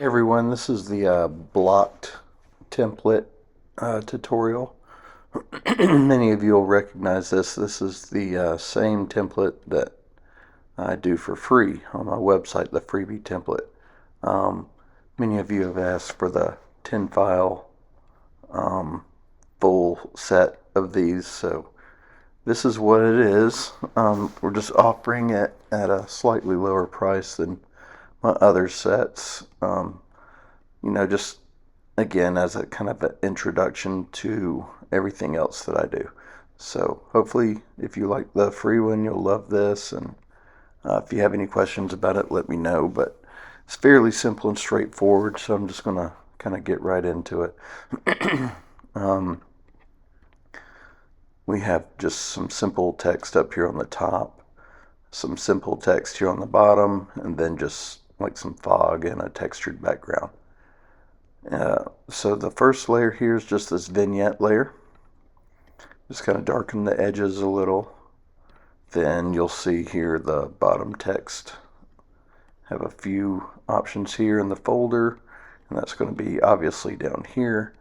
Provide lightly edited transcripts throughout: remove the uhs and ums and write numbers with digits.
Everyone, this is the blocked template tutorial. Many of you will recognize this. This is the same template that I do for free on my website, the freebie template. Um, Many of you have asked for the 10 file full set of these, so this is what it is. We're just offering it at a slightly lower price than my other sets. Just again as a kind of an introduction to everything else that I do. So hopefully, if you like the free one, you'll love this. And if you have any questions about it, let me know. But it's fairly simple and straightforward, so I'm just going to kind of get right into it. um, we have just some simple text up here on the top, some simple text here on the bottom, and then just like some fog and a textured background. So the first layer here is just this vignette layer. Just kind of darken the edges a little. Then you'll see here the bottom text. Have a few options here in the folder, and that's going to be obviously down here.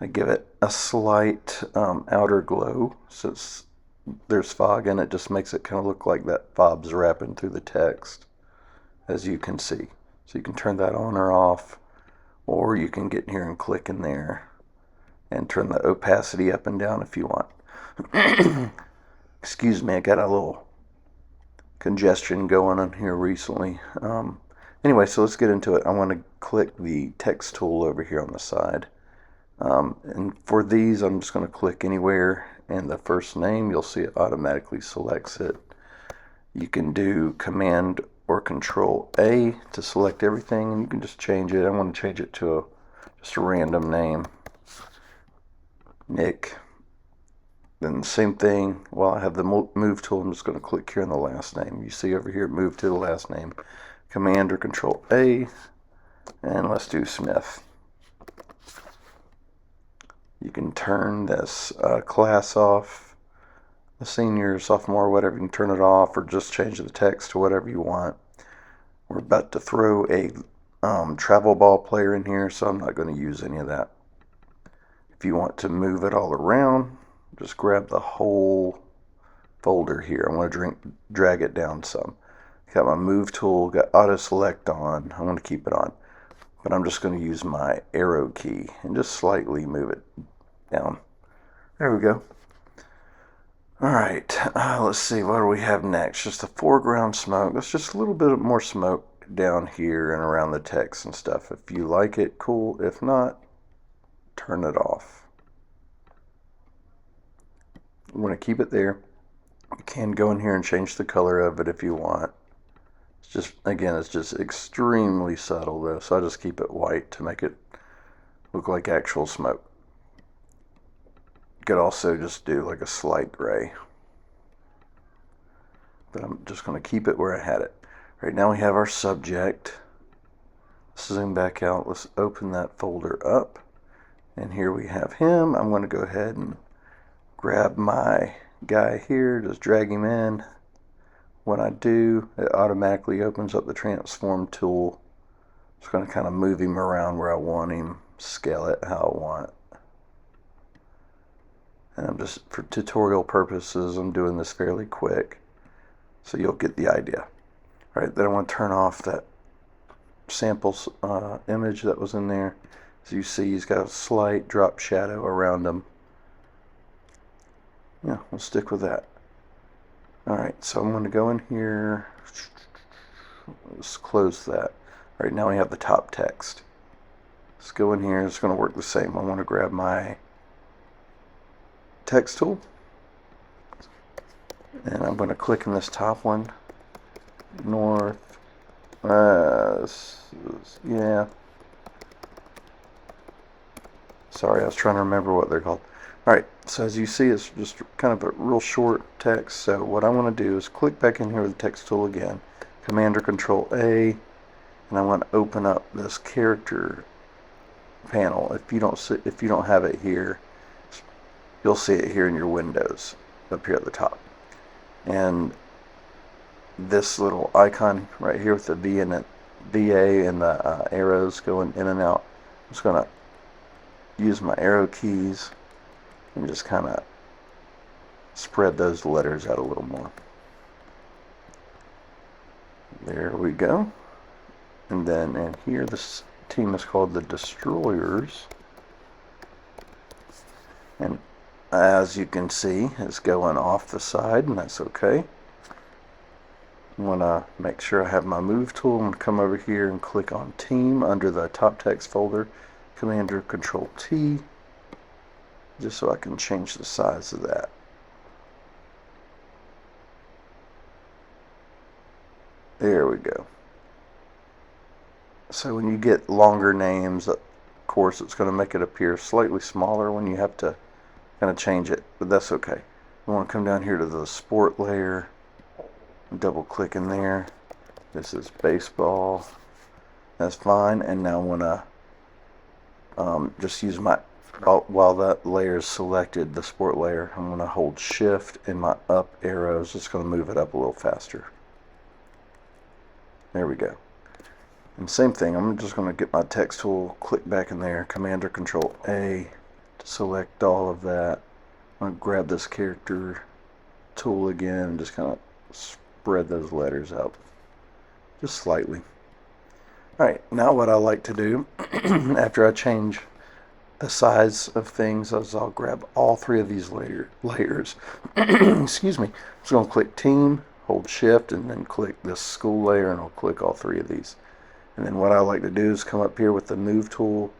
I give it a slight outer glow since there's fog in it. Just makes it kind of look like that fob's wrapping through the text, as you can see. So you can turn that on or off, or you can get in here and click in there and turn the opacity up and down if you want. Excuse me, I got a little congestion going on here recently. Anyway, so let's get into it. I want to click the text tool over here on the side. And for these, I'm just going to click anywhere, and the first name, you'll see it automatically selects it. You can do Command or Control A to select everything, and you can just change it. I want to change it to just a random name, Nick. Then the same thing, while I have the move tool, I'm just going to click here on the last name. You see over here, move to the last name. Command or Control A, and let's do Smith. You can turn this class off, the senior, sophomore, whatever. You can turn it off or just change the text to whatever you want. We're about to throw a travel ball player in here, so I'm not going to use any of that. If you want to move it all around, just grab the whole folder here. I want to drag it down some. Got my move tool, got auto select on. I want to keep it on, but I'm just going to use my arrow key and just slightly move it down. There we go. All right, let's see, what do we have next? Just the foreground smoke. That's just a little bit more smoke down here and around the text and stuff. If you like it, cool. If not, turn it off. I'm going to keep it there. You can go in here and change the color of it if you want. It's just, again, it's just extremely subtle though, so I just keep it white to make it look like actual smoke. You could also just do like a slight gray, but I'm just going to keep it where I had it. Right now we have our subject. Zoom back out. Let's open that folder up, and here we have him. I'm going to go ahead and grab my guy here, just drag him in. When I do, it automatically opens up the transform tool. Just going to kind of move him around where I want him, scale it how I want. And I'm just, for tutorial purposes, I'm doing this fairly quick, so you'll get the idea. All right, then I want to turn off that sample image that was in there. As you see, he's got a slight drop shadow around him. Yeah, we'll stick with that. All right, so I'm going to go in here. Let's close that. All right, now we have the top text. Let's go in here. It's going to work the same. I want to grab my text tool, and I'm going to click in this top one. North. Yeah. Sorry, I was trying to remember what they're called. Alright, so as you see, it's just kind of a real short text. So what I want to do is click back in here with the text tool again, Command or Control A, and I want to open up this character panel. If you don't have it here, you'll see it here in your windows up here at the top. And this little icon right here with the V in it, VA and the arrows going in and out. I'm just going to use my arrow keys and just kind of spread those letters out a little more. There we go. And then in here, this team is called the Destroyers. And as you can see, it's going off the side, and that's okay. I'm going to make sure I have my move tool. I'm going to come over here and click on Team under the top text folder, Command or Control T, just so I can change the size of that. There we go. So when you get longer names, of course, it's going to make it appear slightly smaller when you have to kind of change it, but that's okay. I want to come down here to the sport layer, double click in there. This is baseball. That's fine. And now I want to just use my, while that layer is selected, the sport layer, I'm going to hold shift and my up arrow is just going to move it up a little faster. There we go. And same thing, I'm just going to get my text tool, click back in there, Command or Control A to select all of that. I'm going to grab this character tool again and just kind of spread those letters out just slightly. Alright, now what I like to do after I change the size of things is I'll grab all three of these layers. Excuse me. I'm just going to click Team, hold Shift, and then click this school layer, and I'll click all three of these. And then what I like to do is come up here with the Move tool,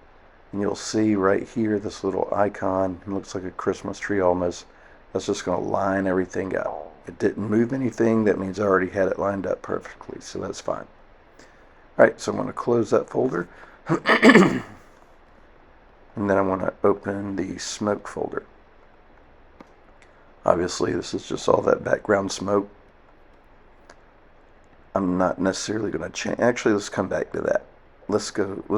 and you'll see right here this little icon. It looks like a Christmas tree almost. That's just going to line everything up. It didn't move anything. That means I already had it lined up perfectly, so that's fine. Alright, so I'm going to close that folder. And then I want to open the smoke folder. Obviously, this is just all that background smoke. I'm not necessarily going to change. Actually, let's come back to that. Let's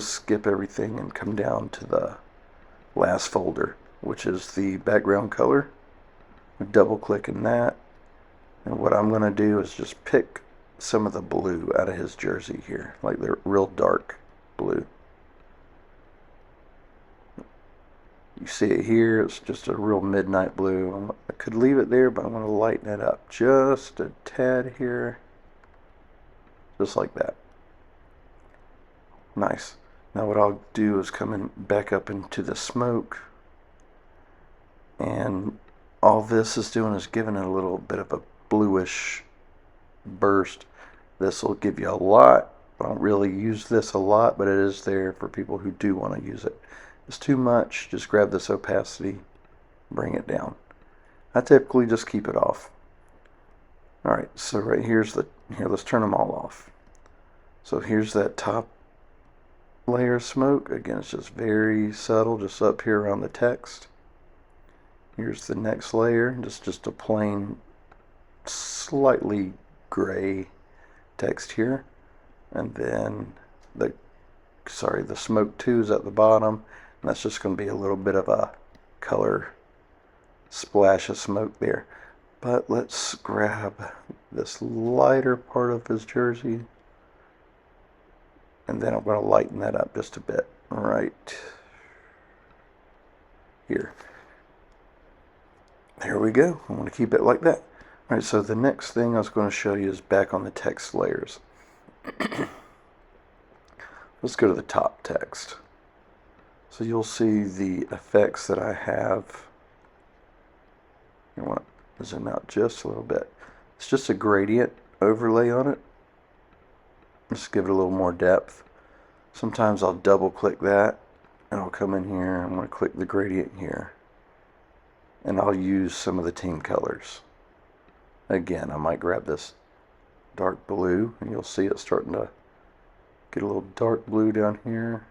skip everything and come down to the last folder, which is the background color. Double click in that. And what I'm going to do is just pick some of the blue out of his jersey here, like the real dark blue. You see it here, it's just a real midnight blue. I could leave it there, but I'm going to lighten it up just a tad here. Just like that. Nice. Now what I'll do is come in back up into the smoke. And all this is doing is giving it a little bit of a bluish burst. This will give you a lot. I don't really use this a lot, but it is there for people who do want to use it. If it's too much, just grab this opacity, bring it down. I typically just keep it off. Alright, so right here, let's turn them all off. So here's that top layer of smoke. Again, it's just very subtle, just up here around the text. Here's the next layer, just a plain, slightly gray text here. And then the smoke 2 is at the bottom. And that's just going to be a little bit of a color splash of smoke there. But let's grab this lighter part of his jersey. And then I'm going to lighten that up just a bit. Right here. There we go. I'm going to keep it like that. Alright, so the next thing I was going to show you is back on the text layers. Let's go to the top text. So you'll see the effects that I have. I want to zoom out just a little bit. It's just a gradient overlay on it. Just give it a little more depth. Sometimes I'll double click that and I'll come in here. I'm going to click the gradient here. And I'll use some of the team colors. Again, I might grab this dark blue and you'll see it starting to get a little dark blue down here.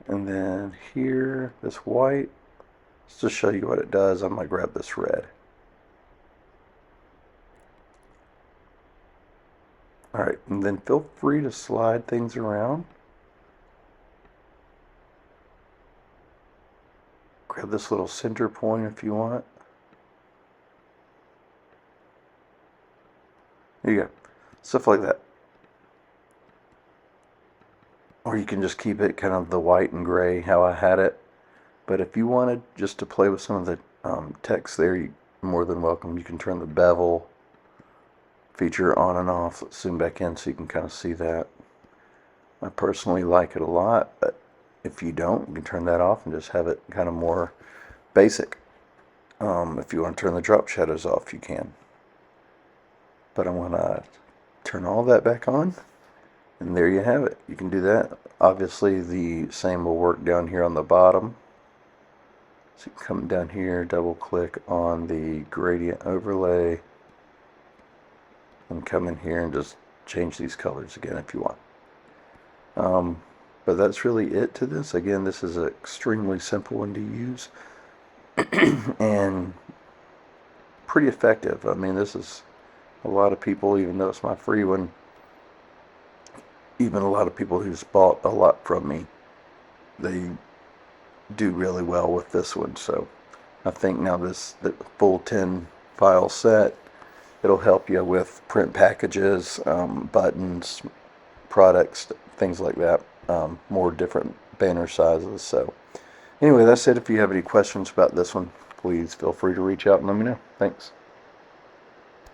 And then here, this white. Just to show you what it does, I might grab this red. Alright, and then feel free to slide things around. Grab this little center point if you want. There you go. Stuff like that. or you can just keep it kind of the white and gray how I had it. But if you wanted just to play with some of the text there, you're more than welcome. You can turn the bevel feature on and off. Let's zoom back in so you can kind of see that. I personally like it a lot, but if you don't, you can turn that off and just have it kind of more basic. If you want to turn the drop shadows off, you can. But I want to turn all that back on, and there you have it. You can do that. Obviously, the same will work down here on the bottom. So you can come down here, double click on the gradient overlay, and come in here and just change these colors again if you want. But that's really it to this. Again, this is an extremely simple one to use and pretty effective. I mean, this is a lot of people, even though it's my free one, even a lot of people who's bought a lot from me, they do really well with this one. So I think now the full 10 file set, it'll help you with print packages, buttons, products, things like that, more different banner sizes. So anyway, that's it. If you have any questions about this one, please feel free to reach out and let me know. Thanks.